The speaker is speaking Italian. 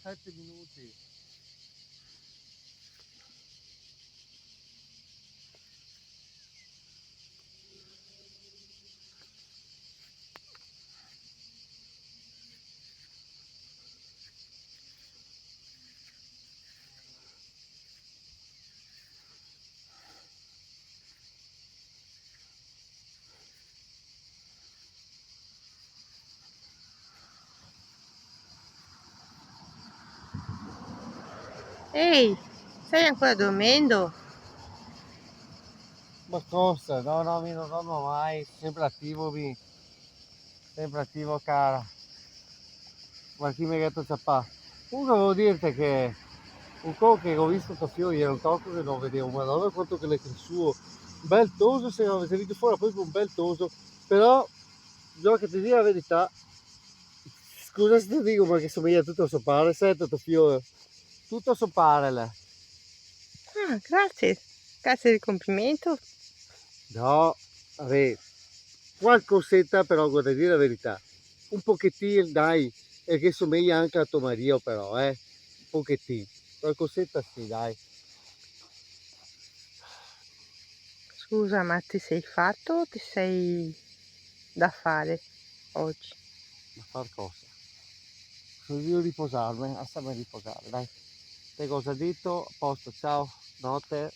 7 minuti. Ehi, stai ancora dormendo? Ma cosa? No, no, mi non dormo mai, sempre attivo, sempre attivo, cara. Ma chi mi ha detto ciapà? Comunque volevo dirti che un co che ho visto sto fiore, era un tocco che non vedevo, ma non quanto che l'è cresciuto. Un bel toso, se non avete visto fuori, poi un bel toso, però, bisogna che ti dica la verità, scusa se ti dico, ma che somiglia tutto a suo padre, sento sto fiore, tutto a suo padre, là. Ah, grazie. Grazie del complimento. No, vabbè, qualcosetta però, guarda, dire la verità, un pochettino, dai, e che somiglia anche a tua Maria però, un pochettino, qualcosetta sì, dai. Scusa, ma ti sei fatto o ti sei da fare oggi? Ma far cosa? Devo riposarmi, a riposare, dai. Te cosa ha detto? A posto, ciao, notte.